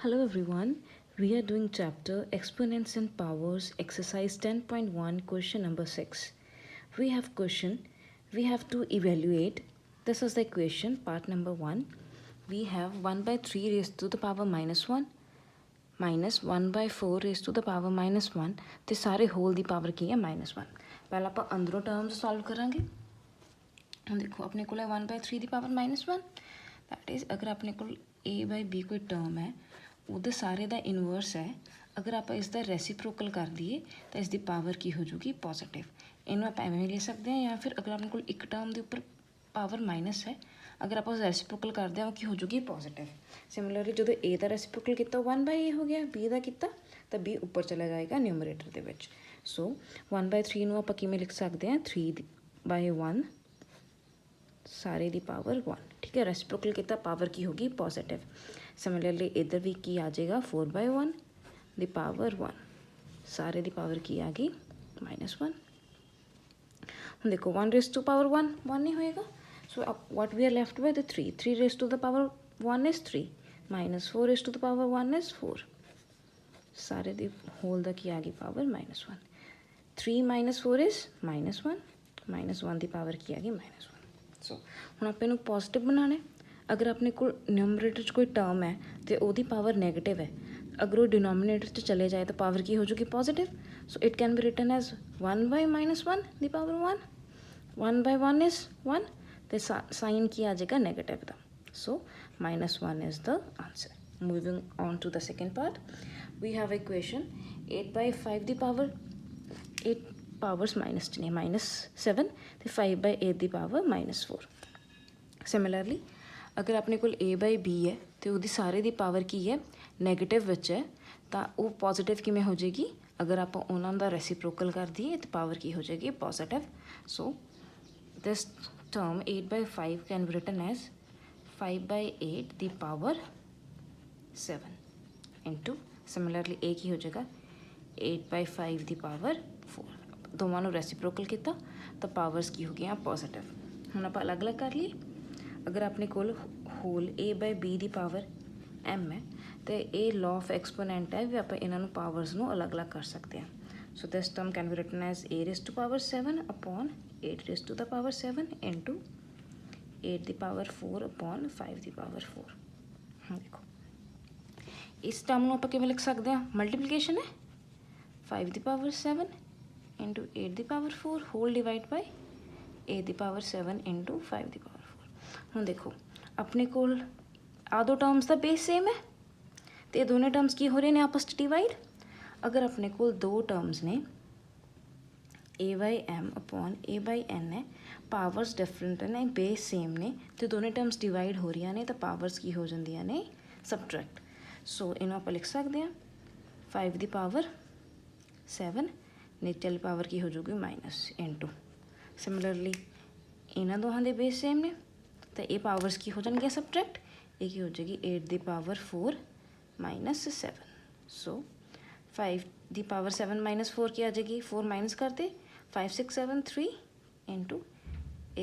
Hello everyone, we are doing chapter Exponents and Powers exercise 10.1 question number 6. We have to evaluate. This is the equation part number 1. We have 1 by 3 raised to the power minus 1 minus 1 by 4 raised to the power minus 1 ਤੇ ਸਾਰੇ hole ਦੀ power ਕੀ ਹੈ minus 1. ਪਹਿਲਾਂ ਆਪਾਂ ਅੰਦਰੋਂ terms solve ਕਰਾਂਗੇ. ਹੁਣ ਦੇਖੋ ਆਪਣੇ ਕੋਲ ਹੈ 1 by 3 the power minus 1. that is ਅਗਰ ਆਪਣੇ ਕੋਲ a by b ਕੋਈ ਟਰਮ ਹੈ ਉਹਦੇ ਸਾਰੇ ਦਾ ਇਨਵਰਸ ਹੈ. ਅਗਰ ਆਪਾਂ ਇਸ ਦਾ ਰੈਸੀਪ੍ਰੋਕਲ ਕਰ ਦਈਏ ਤਾਂ ਇਸ ਦੀ ਪਾਵਰ ਕੀ ਹੋ ਜੂਗੀ ਪੋਜ਼ੀਟਿਵ. ਇਹਨੂੰ ਆਪਾਂ ਐਵੇਂ ਵੀ ਲੈ ਸਕਦੇ ਹਾਂ ਜਾਂ ਫਿਰ ਅਗਰ ਆਪਣੇ ਕੋਲ ਇੱਕ ਟਰਮ ਦੇ ਉੱਪਰ ਪਾਵਰ ਮਾਈਨਸ ਹੈ ਅਗਰ ਆਪਾਂ ਰੈਸੀਪ੍ਰੋਕਲ ਕਰਦੇ ਹਾਂ ਉਹ ਕੀ ਹੋ ਜੂਗੀ ਪੋਜ਼ੀਟਿਵ. ਸਿਮਿਲਰਲੀ ਜਦੋਂ a ਦਾ ਰੈਸੀਪ੍ਰੋਕਲ ਕੀਤਾ 1 by a ਹੋ ਗਿਆ, b ਦਾ ਕੀਤਾ ਤਾਂ b ਉੱਪਰ ਚਲਾ ਜਾਏਗਾ ਨਿਊਮਰੇਟਰ ਦੇ ਵਿੱਚ. ਸੋ 1 by 3 ਨੂੰ ਆਪਾਂ ਕਿਵੇਂ ਲਿਖ ਸਕਦੇ ਹਾਂ 3 by 1 ਸਾਰੇ ਦੀ ਪਾਵਰ 1. ਠੀਕ ਹੈ, ਰੈਸੀਪ੍ਰੋਕਲ ਕੀਤਾ ਪਾਵਰ ਕੀ ਹੋਗੀ ਪੋਜ਼ੀਟਿਵ. ਸਿਮਿਲਰਲੀ ਇੱਧਰ ਵੀ ਕੀ ਆ ਜਾਏਗਾ 4 by 1 ਦੀ ਪਾਵਰ 1 ਸਾਰੇ ਦੀ ਪਾਵਰ ਕੀ ਆ ਗਈ -1. ਹੁਣ ਦੇਖੋ 1 raised to power 1 ਨਹੀਂ ਹੋਏਗਾ. So what we are left with 3 raised to the power 1 is 3 minus 4 raised to the power 1 is 4 ਸਾਰੇ ਦੀ ਹੋਲ ਦਾ ਕੀ ਆ ਗਈ power -1. 3 minus 4 is -1 -1 the power ਕੀ ਆ ਗਈ -1. ਸੋ ਹੁਣ ਆਪਾਂ ਇਹਨੂੰ ਪੋਜ਼ੀਟਿਵ ਬਣਾਉਣਾ. ਅਗਰ ਆਪਣੇ ਕੋਲ ਨਿਊਮਰੇਟਰ 'ਚ ਕੋਈ ਟਰਮ ਹੈ ਅਤੇ ਉਹਦੀ ਪਾਵਰ ਨੈਗੇਟਿਵ ਹੈ, ਅਗਰ ਉਹ ਡਿਨੋਮੀਨੇਟਰ 'ਚ ਚਲੇ ਜਾਏ ਤਾਂ ਪਾਵਰ ਕੀ ਹੋ ਜੂਗੀ positive. So it can be written as 1 by -1 the power 1 by 1 is 1 ਅਤੇ ਸਾਈਨ ਕੀ ਆ ਜਾਏਗਾ negative the. So -1 is the answer. Moving on to the second part, we have equation 8 by 5 the power 8 powers minus ਨੇ -7 ਅਤੇ 5 by 8 the power -4. Similarly ਅਗਰ ਆਪਣੇ ਕੋਲ a by b ਹੈ ਅਤੇ ਉਹਦੀ ਸਾਰੇ ਦੀ ਪਾਵਰ ਕੀ ਹੈ ਨੈਗੇਟਿਵ ਵਿੱਚ ਹੈ ਤਾਂ ਉਹ ਪੋਜ਼ੀਟਿਵ ਕਿਵੇਂ ਹੋ ਜਾਏਗੀ ਅਗਰ ਆਪਾਂ ਉਹਨਾਂ ਦਾ ਰੈਸੀਪ੍ਰੋਕਲ ਕਰ ਦਈਏ ਤਾਂ ਪਾਵਰ ਕੀ ਹੋ ਜਾਏਗੀ positive. So this term 8 by 5 can be written as 5 by 8 the power 7 into similarly a ਕੀ ਹੋ ਜਾਏਗਾ 8 by 5 the power 4. ਦੋਵਾਂ ਨੂੰ ਰੈਸੀਪ੍ਰੋਕਲ ਕੀਤਾ ਤਾਂ ਪਾਵਰਸ ਕੀ ਹੋ ਗਈਆਂ ਪੋਜ਼ੀਟਿਵ. ਹੁਣ ਆਪਾਂ ਅਲੱਗ ਅਲੱਗ ਕਰ ਲਈਏ. ਅਗਰ ਆਪਣੇ ਕੋਲ hole a by b the power m ਹੈ ਅਤੇ ਇਹ ਲਾਅ ਆਫ ਐਕਸਪੋਨੈਂਟ ਹੈ ਵੀ ਆਪਾਂ ਇਹਨਾਂ ਨੂੰ ਪਾਵਰਸ ਨੂੰ ਅਲੱਗ ਅਲੱਗ ਕਰ ਸਕਦੇ ਹਾਂ. So this term can be written as a raised to power 7 upon 8 raised to the power 7 into 8 the power 4 upon 5 the power 4. ਦੇਖੋ ਇਸ ਟਰਮ ਨੂੰ ਆਪਾਂ ਕਿਵੇਂ ਲਿਖ ਸਕਦੇ ਹਾਂ ਮਲਟੀਪਲੀਕੇਸ਼ਨ ਹੈ 5 ਦੀ ਪਾਵਰ 7 into 8 ਦੀ ਪਾਵਰ 4 ਹੋਲ ਡਿਵਾਈਡ ਬਾਈ 8 ਦੀ ਪਾਵਰ 7 into 5 ਦੀ power 4. ਹੁਣ ਦੇਖੋ ਆਪਣੇ ਕੋਲ ਆਹ ਦੋ ਟਰਮਸ ਦਾ ਬੇਸ ਸੇਮ ਹੈ ਅਤੇ ਇਹ ਦੋਨੇ ਟਰਮਸ ਕੀ ਹੋ ਰਹੇ ਨੇ ਆਪਸ 'ਚ ਡਿਵਾਈਡ. ਅਗਰ ਆਪਣੇ ਕੋਲ ਦੋ ਟਰਮਸ ਨੇ a by m upon a by n ਹੈ, ਪਾਵਰਸ ਡਿਫਰੈਂਟ ਨੇ ਬੇਸ ਸੇਮ ਨੇ ਅਤੇ ਦੋਨੇ ਟਰਮਸ ਡਿਵਾਈਡ ਹੋ ਰਹੀਆਂ ਨੇ ਤਾਂ ਪਾਵਰਸ ਕੀ ਹੋ ਜਾਂਦੀਆਂ ਨੇ ਸਬਟਰੈਕਟ. ਸੋ ਇਹਨੂੰ ਆਪਾਂ ਲਿਖ ਸਕਦੇ ਹਾਂ 5 ਦੀ ਪਾਵਰ 7 ਨੀਚੇ ਵਾਲੀ ਪਾਵਰ ਕੀ ਹੋ ਜੂਗੀ -into. ਸਿਮਿਲਰਲੀ ਇਹਨਾਂ ਦੋਹਾਂ ਦੇ ਬੇਸ ਸੇਮ ਨੇ ਤਾਂ ਇਹ ਪਾਵਰਸ ਕੀ ਹੋ ਜਾਣਗੀਆਂ ਸਬਟਰੈਕਟ. ਇਹ ਕੀ ਹੋ ਜਾਏਗੀ 8 ਦੀ ਪਾਵਰ 4 -7. ਸੋ 5 ਦੀ ਪਾਵਰ 7 -4 ਕੀ ਆ ਜਾਏਗੀ 4 ਮਾਈਨਸ ਕਰਦੇ 5 6 7 3 into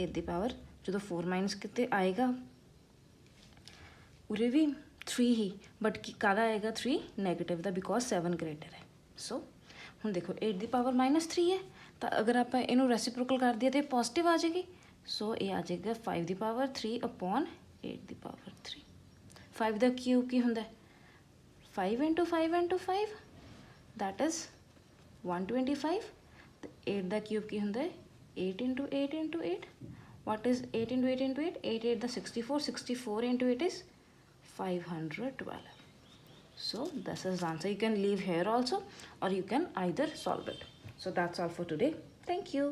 8 ਦੀ ਪਾਵਰ ਜਦੋਂ 4 ਮਾਈਨਸ ਕਿਤੇ ਆਏਗਾ ਉਰੇ ਵੀ 3 ਹੀ ਬਟ ਕੀ ਕਾਹਦਾ ਆਏਗਾ 3 ਨੈਗੇਟਿਵ ਦਾ ਬਿਕੋਜ਼ 7 ਗ੍ਰੇਟਰ ਹੈ. ਸੋ ਹੁਣ ਦੇਖੋ 8 ਦੀ ਪਾਵਰ -3 ਹੈ ਤਾਂ ਅਗਰ ਆਪਾਂ ਇਹਨੂੰ ਰੈਸੀਪ੍ਰੋਕਲ ਕਰ ਦਈਏ ਤਾਂ ਪੋਜ਼ੀਟਿਵ ਆ ਜਾਏਗੀ. ਸੋ ਇਹ ਆ ਜਾਏਗਾ 5 ਦੀ ਪਾਵਰ 3 upon 8 ਦੀ ਪਾਵਰ 3. 5 ਦਾ ਕਿਊਬ ਕੀ ਹੁੰਦਾ 5 into 5 into 5 that is 125. 8 the cube ਕੀ ਹੁੰਦਾ 8 into 8 into 8. what is 8 into 8 into 8 8 8 the 64 into 8 is 512. So this is the answer. You can leave here also or you can either solve it. So that's all for today. Thank you.